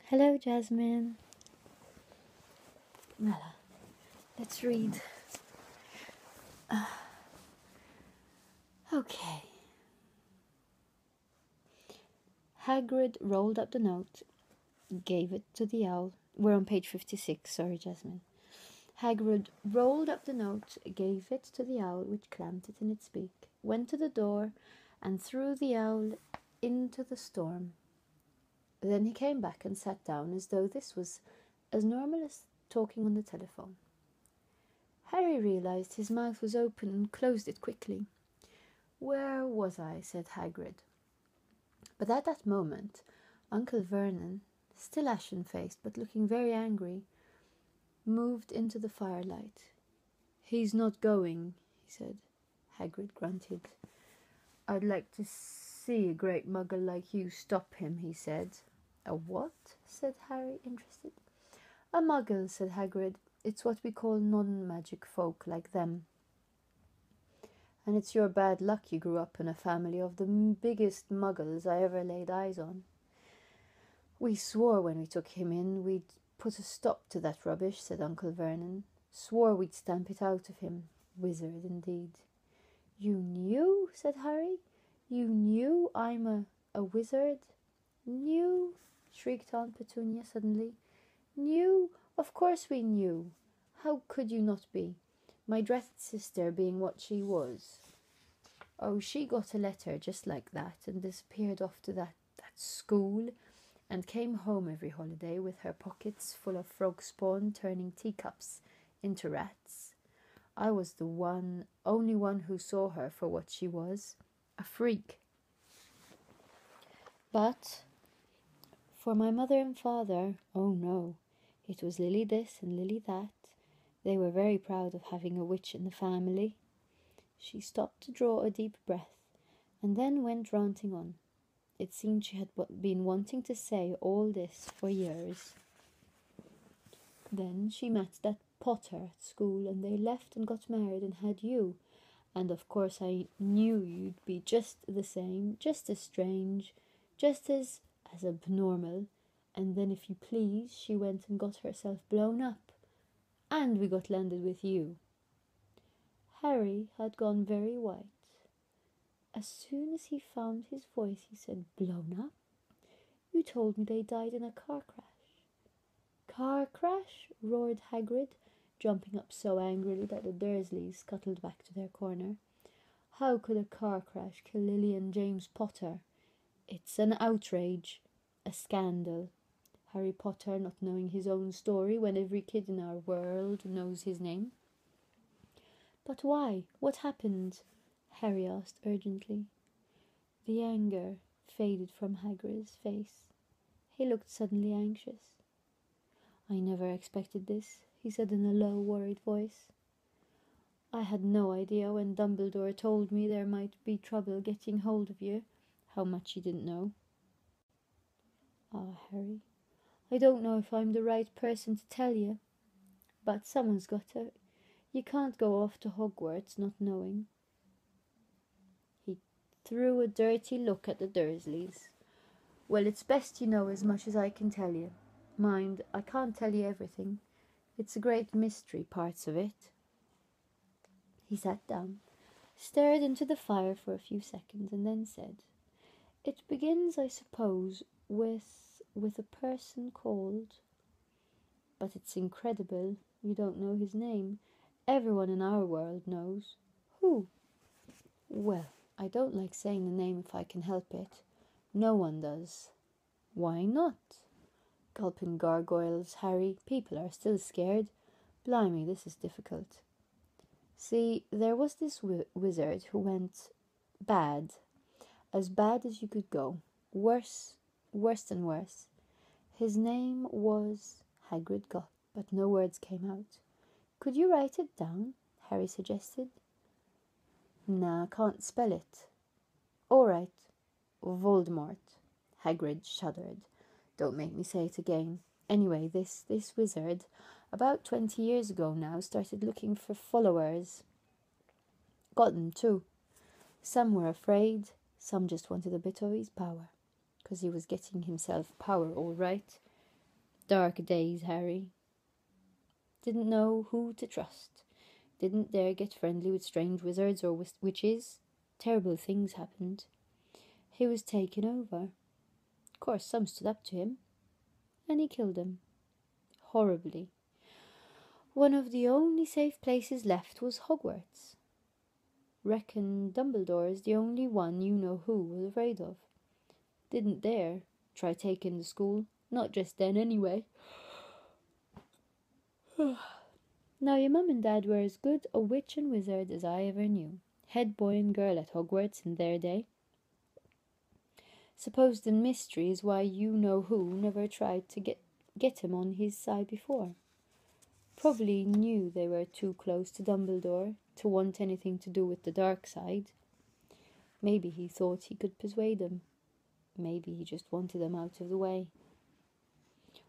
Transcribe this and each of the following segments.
Hello, Jasmine. Well, let's read. Okay. Hagrid rolled up the note, gave it to the owl. We're on page 56, sorry, Jasmine. Hagrid rolled up the note, gave it to the owl, which clamped it in its beak, went to the door, and threw the owl into the storm. Then he came back and sat down as though this was as normal as talking on the telephone. Harry realized his mouth was open and closed it quickly. "Where was I?" said Hagrid. But at that moment, Uncle Vernon, still ashen-faced but looking very angry, moved into the firelight. "He's not going," he said. Hagrid grunted. "I'd like to see a great muggle like you stop him," he said. "A what?" said Harry, interested. "A muggle," said Hagrid. "It's what we call non-magic folk like them. And it's your bad luck you grew up in a family of the biggest muggles I ever laid eyes on. We swore when we took him in we'd put a stop to that rubbish," said Uncle Vernon. "Swore we'd stamp it out of him. Wizard, indeed." "You knew?" said Harry. "You knew I'm a wizard?" "Knew?" shrieked Aunt Petunia suddenly. "Knew? Of course we knew. How could you not be? My dreaded sister being what she was. Oh, she got a letter just like that and disappeared off to that school and came home every holiday with her pockets full of frog spawn, turning teacups into rats. I was the only one who saw her for what she was, a freak. But for my mother and father, oh no, it was Lily this and Lily that. They were very proud of having a witch in the family." She stopped to draw a deep breath, and then went ranting on. It seemed she had been wanting to say all this for years. "Then she met that Potter at school, and they left and got married and had you. And of course I knew you'd be just the same, just as strange, just as abnormal. And then, if you please, she went and got herself blown up. And we got landed with you." Harry had gone very white. As soon as he found his voice, he said, "Blown up? You told me they died in a car crash." "Car crash?" roared Hagrid, jumping up so angrily that the Dursleys scuttled back to their corner. "How could a car crash kill Lily and James Potter? It's an outrage, a scandal. Harry Potter not knowing his own story when every kid in our world knows his name." "But why? What happened?" Harry asked urgently. The anger faded from Hagrid's face. He looked suddenly anxious. "I never expected this," he said in a low, worried voice. "I had no idea when Dumbledore told me there might be trouble getting hold of you, how much he didn't know." "Ah, Harry, I don't know if I'm the right person to tell you, but someone's got to. You can't go off to Hogwarts not knowing." He threw a dirty look at the Dursleys. "Well, it's best you know as much as I can tell you. Mind, I can't tell you everything. It's a great mystery, parts of it." He sat down, stared into the fire for a few seconds, and then said, "It begins, I suppose, with a person called... But it's incredible you don't know his name. Everyone in our world knows." "Who?" "Well, I don't like saying the name if I can help it. No one does." "Why not?" "Gulping gargoyles, Harry. People are still scared. Blimey, this is difficult. See, there was this wizard who went bad. As bad as you could go. Worse than worse. His name was..." Hagrid got, but no words came out. "Could you write it down?" Harry suggested. "Nah, can't spell it." "All right. Voldemort." Hagrid shuddered. "Don't make me say it again. Anyway, this wizard, about 20 years ago now, started looking for followers. Got them too. Some were afraid, some just wanted a bit of his power. 'Cause he was getting himself power all right. Dark days, Harry. Didn't know who to trust. Didn't dare get friendly with strange wizards or witches. Terrible things happened. He was taken over. Of course, some stood up to him, and he killed them. Horribly. One of the only safe places left was Hogwarts. Reckon Dumbledore's the only one you know who was afraid of. Didn't dare try taking the school, not just then anyway. Now your mum and dad were as good a witch and wizard as I ever knew. Head boy and girl at Hogwarts in their day. Suppose the mystery is why you know who never tried to get him on his side before. Probably knew they were too close to Dumbledore to want anything to do with the dark side. Maybe he thought he could persuade them. Maybe he just wanted them out of the way.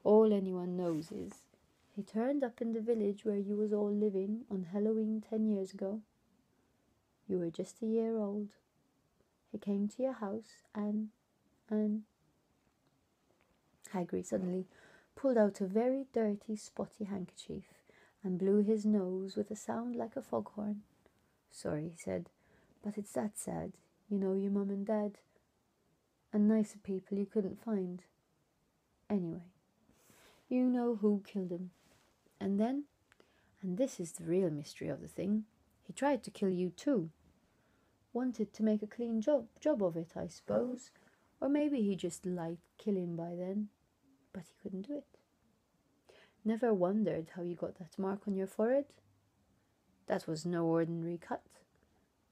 All anyone knows is he turned up in the village where you was all living on Halloween 10 years ago. You were just a year old. He came to your house and Hagrid suddenly pulled out a very dirty, spotty handkerchief and blew his nose with a sound like a foghorn. Sorry, he said, but it's that sad. You know your mum and dad, and nicer people you couldn't find. Anyway, you know who killed him. And then, and this is the real mystery of the thing, he tried to kill you too. Wanted to make a clean job of it, I suppose. Or maybe he just liked killing by then, but he couldn't do it. Never wondered how you got that mark on your forehead? That was no ordinary cut.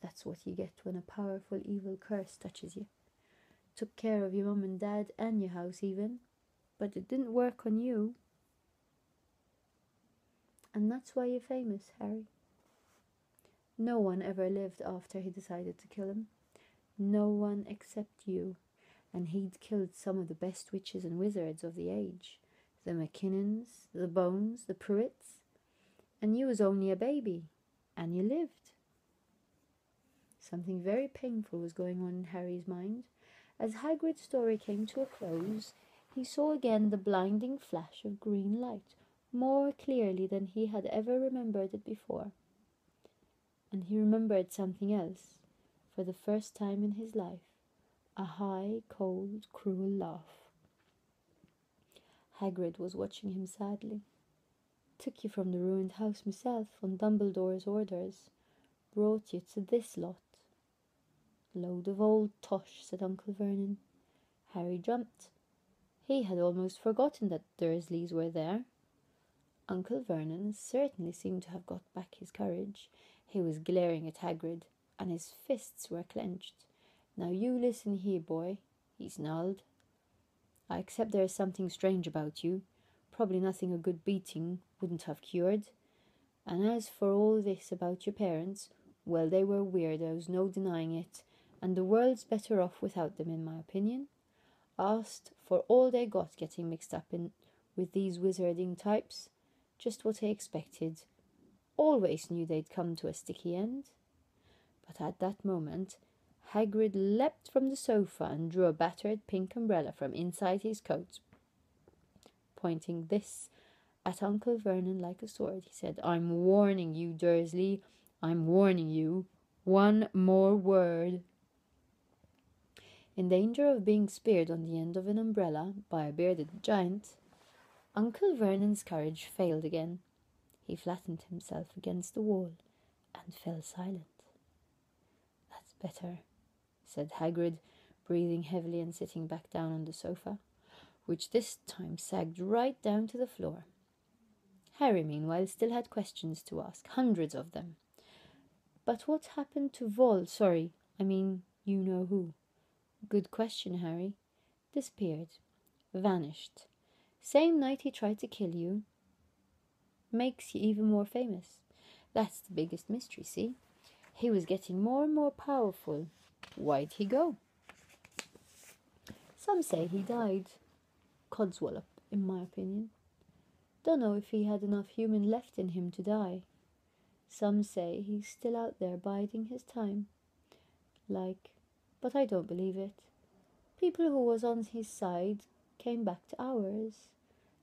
That's what you get when a powerful evil curse touches you. Took care of your mum and dad and your house even, but it didn't work on you. And that's why you're famous, Harry. No one ever lived after he decided to kill him. No one except you. And he'd killed some of the best witches and wizards of the age. The McKinnons, the Bones, the Pruitts. And you was only a baby. And you lived. Something very painful was going on in Harry's mind. As Hagrid's story came to a close, he saw again the blinding flash of green light, more clearly than he had ever remembered it before. And he remembered something else, for the first time in his life, a high, cold, cruel laugh. Hagrid was watching him sadly. Took you from the ruined house myself on Dumbledore's orders, brought you to this lot. Load of old tosh, said Uncle Vernon. Harry jumped. He had almost forgotten that Dursleys were there. Uncle Vernon certainly seemed to have got back his courage. He was glaring at Hagrid, and his fists were clenched. Now you listen here, boy, he snarled. I accept there is something strange about you. Probably nothing a good beating wouldn't have cured. And as for all this about your parents, well, they were weirdos, no denying it, and the world's better off without them, in my opinion. Asked for all they got getting mixed up in with these wizarding types. Just what I expected. Always knew they'd come to a sticky end. But at that moment, Hagrid leapt from the sofa and drew a battered pink umbrella from inside his coat. Pointing this at Uncle Vernon like a sword, he said, I'm warning you, Dursley. I'm warning you. One more word. In danger of being speared on the end of an umbrella by a bearded giant, Uncle Vernon's courage failed again. He flattened himself against the wall and fell silent. That's better, said Hagrid, breathing heavily and sitting back down on the sofa, which this time sagged right down to the floor. Harry, meanwhile, still had questions to ask, hundreds of them. But what happened to you know who? Good question, Harry. Disappeared. Vanished. Same night he tried to kill you. Makes you even more famous. That's the biggest mystery, see? He was getting more and more powerful. Why'd he go? Some say he died. Codswallop, in my opinion. Don't know if he had enough human left in him to die. Some say he's still out there biding his time. But I don't believe it. People who was on his side came back to ours.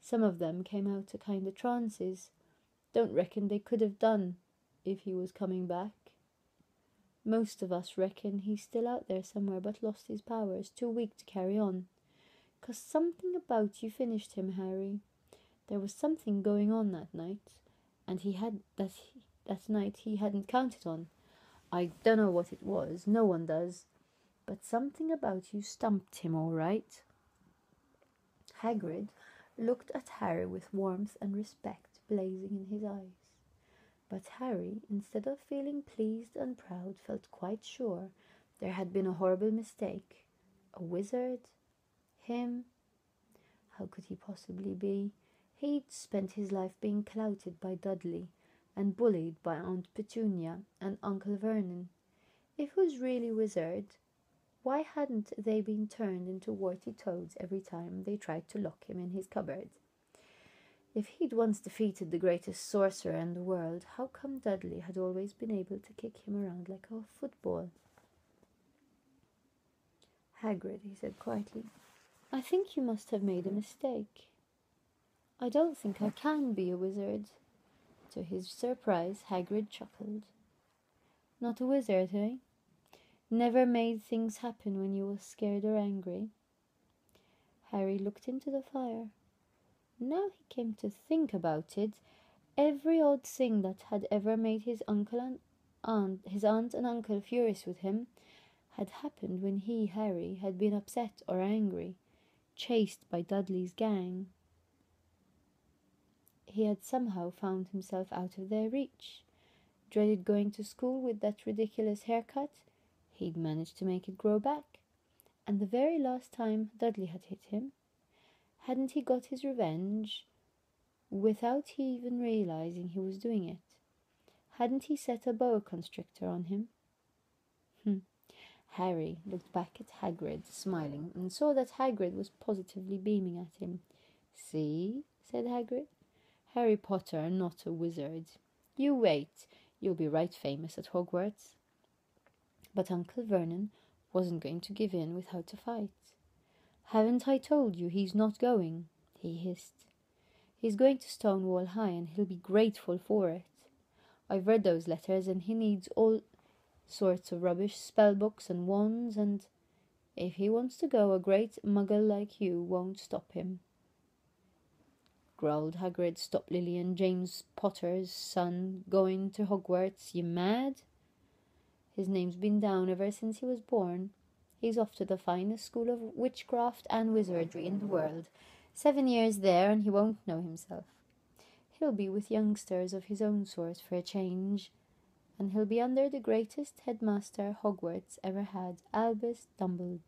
Some of them came out a kind of trances. Don't reckon they could have done if he was coming back. Most of us reckon he's still out there somewhere but lost his powers, too weak to carry on. 'Cause something about you finished him, Harry. There was something going on that night, and that night he hadn't counted on. I dunno what it was, no one does, but something about you stumped him all right. Hagrid looked at Harry with warmth and respect blazing in his eyes. But Harry, instead of feeling pleased and proud, felt quite sure there had been a horrible mistake. A wizard? Him? How could he possibly be? He'd spent his life being clouted by Dudley and bullied by Aunt Petunia and Uncle Vernon. If he was really wizard, why hadn't they been turned into warty toads every time they tried to lock him in his cupboard? If he'd once defeated the greatest sorcerer in the world, how come Dudley had always been able to kick him around like a football? Hagrid, he said quietly, I think you must have made a mistake. I don't think I can be a wizard. To his surprise, Hagrid chuckled. Not a wizard, eh? Never made things happen when you was scared or angry? Harry looked into the fire. Now he came to think about it, every odd thing that had ever made his aunt and uncle furious with him had happened when he, Harry, had been upset or angry, chased by Dudley's gang. He had somehow found himself out of their reach. Dreaded going to school with that ridiculous haircut. He'd managed to make it grow back. And the very last time Dudley had hit him, hadn't he got his revenge without he even realizing he was doing it? Hadn't he set a boa constrictor on him? Harry looked back at Hagrid, smiling, and saw that Hagrid was positively beaming at him. See, said Hagrid, Harry Potter, not a wizard. You wait, you'll be right famous at Hogwarts. But Uncle Vernon wasn't going to give in without a fight. Haven't I told you he's not going? He hissed. He's going to Stonewall High, and he'll be grateful for it. I've read those letters, and he needs all sorts of rubbish, spellbooks and wands, and if he wants to go, a great muggle like you won't stop him. Growled Hagrid. Stop Lily and James Potter's son going to Hogwarts, you mad? His name's been down ever since he was born. He's off to the finest school of witchcraft and wizardry in the world. 7 years there, and he won't know himself. He'll be with youngsters of his own sort for a change, and he'll be under the greatest headmaster Hogwarts ever had, Albus Dumbledore.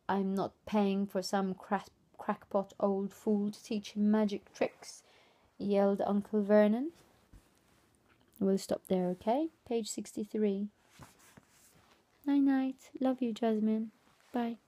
I'm not paying for some crackpot old fool to teach him magic tricks, yelled Uncle Vernon. We'll stop there, okay? Page 63. Night-night. Love you, Jasmine. Bye.